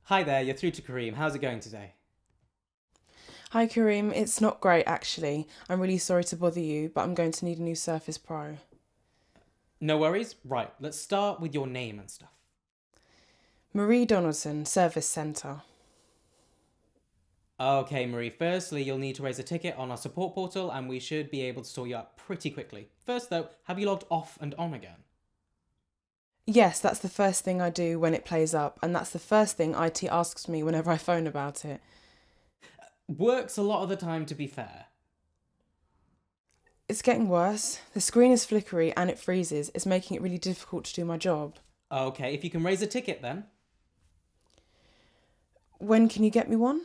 Hi there, you're through to Kareem. How's it going today? Hi Kareem, it's not great actually. I'm really sorry to bother you, but I'm going to need a new Surface Pro. No worries? Right, let's start with your name and stuff. Marie Donaldson, Service Centre. Okay, Marie, firstly, you'll need to raise a ticket on our support portal and we should be able to sort you out pretty quickly. First, though, have you logged off and on again? Yes, that's the first thing I do when it plays up, and that's the first thing IT asks me whenever I phone about it. Works a lot of the time, to be fair. It's getting worse. The screen is flickery and it freezes. It's making it really difficult to do my job. Okay, if you can raise a ticket then. When can you get me one?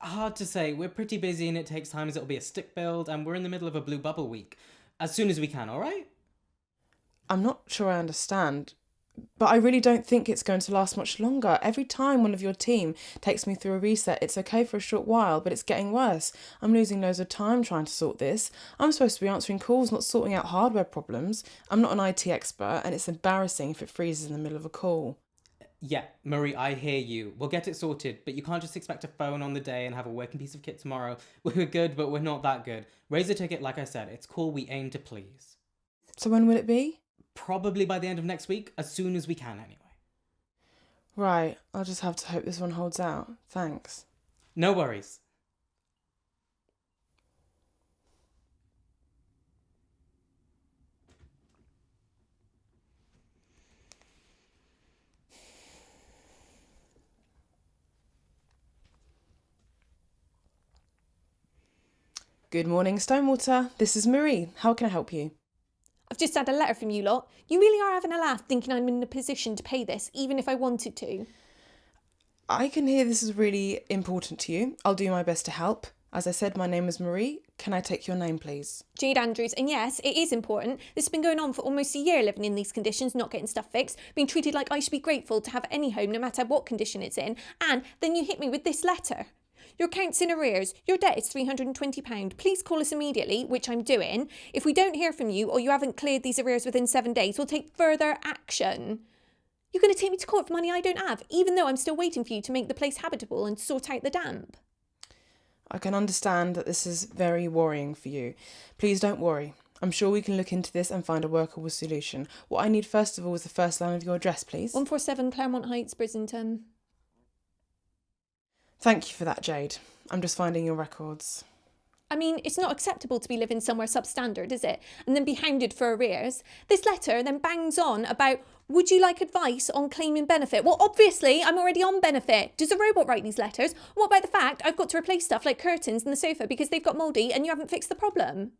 Hard to say, we're pretty busy and it takes time as it'll be a stick build and we're in the middle of a blue bubble week. As soon as we can, alright? I'm not sure I understand. But I really don't think it's going to last much longer. Every time one of your team takes me through a reset, it's okay for a short while, but it's getting worse. I'm losing loads of time trying to sort this. I'm supposed to be answering calls, not sorting out hardware problems. I'm not an IT expert, and it's embarrassing if it freezes in the middle of a call. Yeah, Marie, I hear you. We'll get it sorted, but you can't just expect a phone on the day and have a working piece of kit tomorrow. We're good, but we're not that good. Raise a ticket, like I said. It's cool, we aim to please. So when will it be? Probably by the end of next week, as soon as we can anyway. Right, I'll just have to hope this one holds out. Thanks. No worries. Good morning, Stonewater. This is Marie. How can I help you? I've just had a letter from you lot. You really are having a laugh thinking I'm in a position to pay this, even if I wanted to. I can hear this is really important to you. I'll do my best to help. As I said, my name is Marie. Can I take your name, please? Jade Andrews, and yes, it is important. This has been going on for almost a year, living in these conditions, not getting stuff fixed, being treated like I should be grateful to have any home, no matter what condition it's in, and then you hit me with this letter. Your account's in arrears. Your debt is £320. Please call us immediately, which I'm doing. If we don't hear from you or you haven't cleared these arrears within 7 days, we'll take further action. You're going to take me to court for money I don't have, even though I'm still waiting for you to make the place habitable and sort out the damp. I can understand that this is very worrying for you. Please don't worry. I'm sure we can look into this and find a workable solution. What I need first of all is the first line of your address, please. 147 Claremont Heights, Brislington. Thank you for that, Jade. I'm just finding your records. I mean, it's not acceptable to be living somewhere substandard, is it? And then be hounded for arrears. This letter then bangs on about, would you like advice on claiming benefit? Well, obviously, I'm already on benefit. Does a robot write these letters? What about the fact I've got to replace stuff like curtains in the sofa because they've got mouldy and you haven't fixed the problem?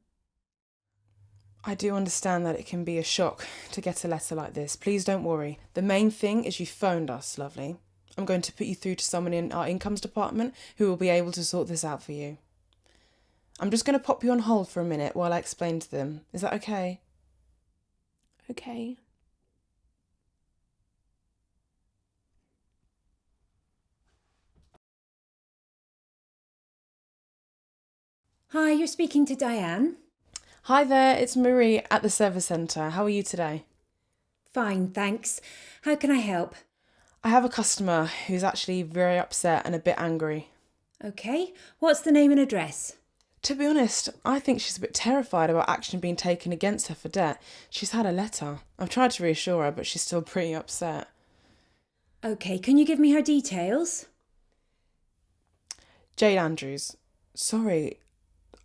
I do understand that it can be a shock to get a letter like this. Please don't worry. The main thing is you phoned us, lovely. I'm going to put you through to someone in our incomes department who will be able to sort this out for you. I'm just going to pop you on hold for a minute while I explain to them. Is that okay? Okay. Hi, you're speaking to Diane. Hi there, it's Marie at the Service Centre. How are you today? Fine, thanks. How can I help? I have a customer who's actually very upset and a bit angry. Okay, what's the name and address? To be honest, I think she's a bit terrified about action being taken against her for debt. She's had a letter. I've tried to reassure her, but she's still pretty upset. Okay, can you give me her details? Jade Andrews. Sorry,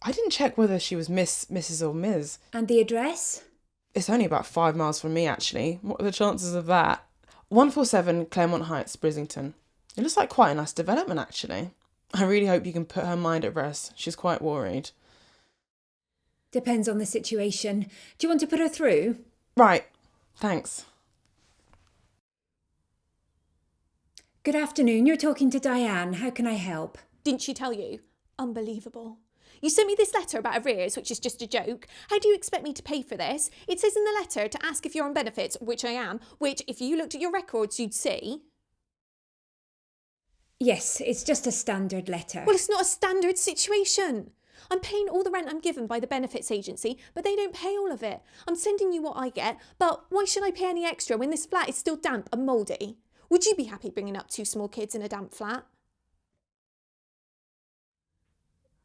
I didn't check whether she was Miss, Mrs. or Ms. And the address? It's only about 5 miles from me, actually. What are the chances of that? 147 Claremont Heights, Brislington. It looks like quite a nice development, actually. I really hope you can put her mind at rest. She's quite worried. Depends on the situation. Do you want to put her through? Right. Thanks. Good afternoon, you're talking to Diane. How can I help? Didn't she tell you? Unbelievable. You sent me this letter about arrears, which is just a joke. How do you expect me to pay for this? It says in the letter to ask if you're on benefits, which I am, which, if you looked at your records, you'd see. Yes, it's just a standard letter. Well, it's not a standard situation. I'm paying all the rent I'm given by the benefits agency, but they don't pay all of it. I'm sending you what I get, but why should I pay any extra when this flat is still damp and mouldy? Would you be happy bringing up 2 small kids in a damp flat?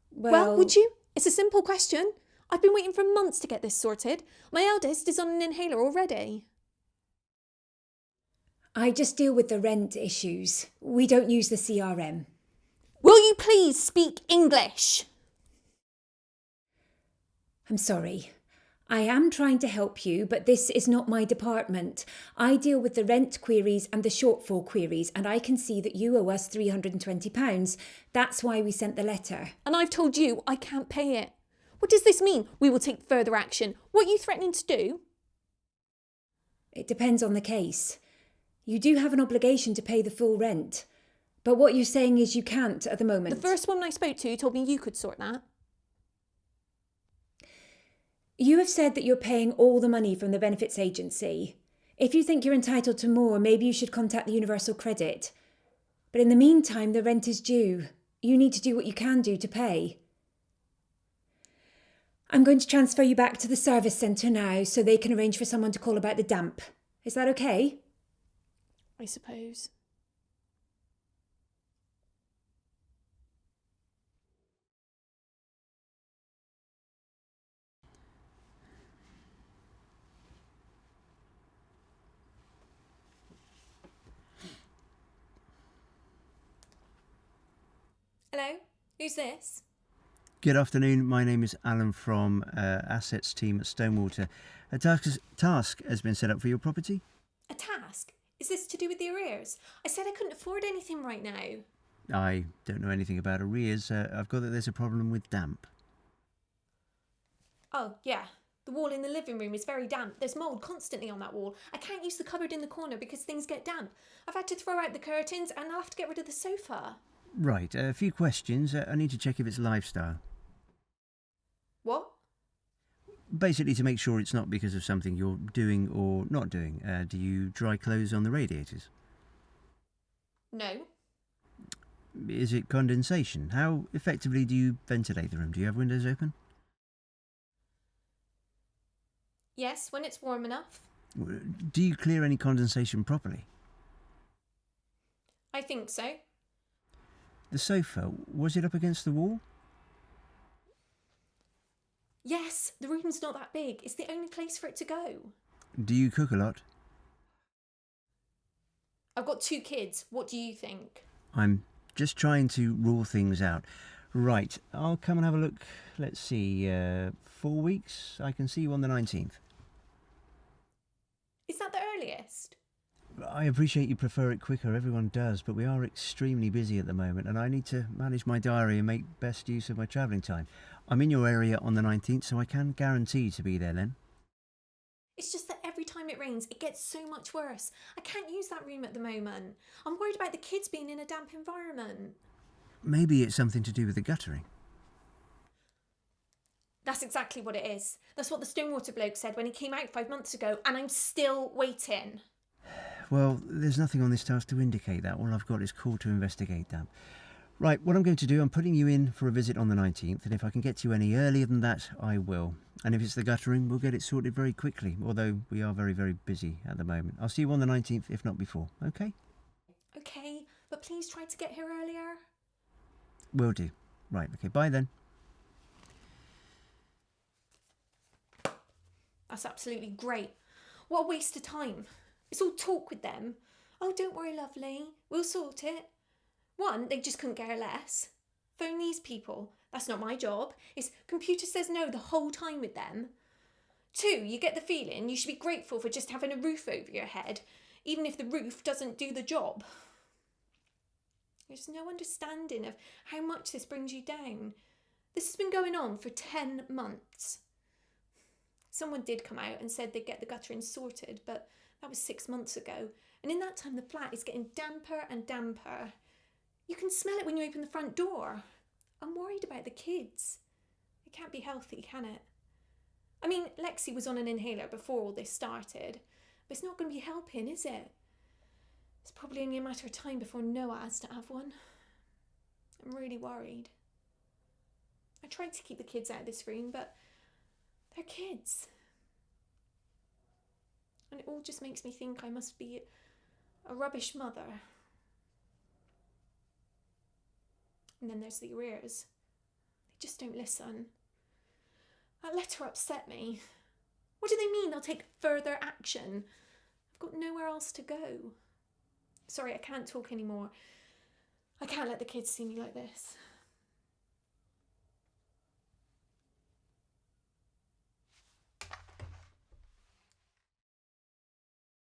Well, would you? It's a simple question. I've been waiting for months to get this sorted. My eldest is on an inhaler already. I just deal with the rent issues. We don't use the CRM. Will you please speak English? I'm sorry. I am trying to help you, but this is not my department. I deal with the rent queries and the shortfall queries, and I can see that you owe us £320. That's why we sent the letter. And I've told you I can't pay it. What does this mean? We will take further action. What are you threatening to do? It depends on the case. You do have an obligation to pay the full rent. But what you're saying is you can't at the moment. The first woman I spoke to told me you could sort that. You have said that you're paying all the money from the benefits agency. If you think you're entitled to more, maybe you should contact the Universal Credit. But in the meantime, the rent is due. You need to do what you can do to pay. I'm going to transfer you back to the service centre now so they can arrange for someone to call about the damp. Is that okay? I suppose. Hello? Who's this? Good afternoon. My name is Alan from Assets team at Stonewater. A task has been set up for your property. A task? Is this to do with the arrears? I said I couldn't afford anything right now. I don't know anything about arrears. I've got that there's a problem with damp. Oh, yeah. The wall in the living room is very damp. There's mould constantly on that wall. I can't use the cupboard in the corner because things get damp. I've had to throw out the curtains and I'll have to get rid of the sofa. Right, a few questions. I need to check if it's lifestyle. What? Basically to make sure it's not because of something you're doing or not doing. Do you dry clothes on the radiators? No. Is it condensation? How effectively do you ventilate the room? Do you have windows open? Yes, when it's warm enough. Do you clear any condensation properly? I think so. The sofa, was it up against the wall? Yes, the room's not that big. It's the only place for it to go. Do you cook a lot? I've got 2 kids. What do you think? I'm just trying to rule things out. Right, I'll come and have a look. Let's see, 4 weeks? I can see you on the 19th. Is that the earliest? I appreciate you prefer it quicker, everyone does, but we are extremely busy at the moment and I need to manage my diary and make best use of my travelling time. I'm in your area on the 19th, so I can guarantee to be there then. It's just that every time it rains, it gets so much worse. I can't use that room at the moment. I'm worried about the kids being in a damp environment. Maybe it's something to do with the guttering. That's exactly what it is. That's what the Stonewater bloke said when he came out 5 months ago, and I'm still waiting. Well, there's nothing on this task to indicate that. All I've got is call to investigate damp. Right, what I'm going to do, I'm putting you in for a visit on the 19th, and if I can get you any earlier than that, I will. And if it's the guttering, we'll get it sorted very quickly, although we are very, very busy at the moment. I'll see you on the 19th, if not before, okay? Okay, but please try to get here earlier. Will do. Right, okay, bye then. That's absolutely great. What a waste of time. It's all talk with them. Oh, don't worry, lovely. We'll sort it. 1, they just couldn't care less. Phone these people. That's not my job. It's computer says no the whole time with them. 2, you get the feeling you should be grateful for just having a roof over your head, even if the roof doesn't do the job. There's no understanding of how much this brings you down. This has been going on for 10 months. Someone did come out and said they'd get the guttering sorted, but that was 6 months ago. And in that time, the flat is getting damper and damper. You can smell it when you open the front door. I'm worried about the kids. It can't be healthy, can it? I mean, Lexi was on an inhaler before all this started, but it's not going to be helping, is it? It's probably only a matter of time before Noah has to have one. I'm really worried. I tried to keep the kids out of this room, but they're kids. And it all just makes me think I must be A rubbish mother. And then there's the arrears. They just don't listen. That letter upset me. What do they mean they'll take further action? I've got nowhere else to go. Sorry, I can't talk anymore. I can't let the kids see me like this.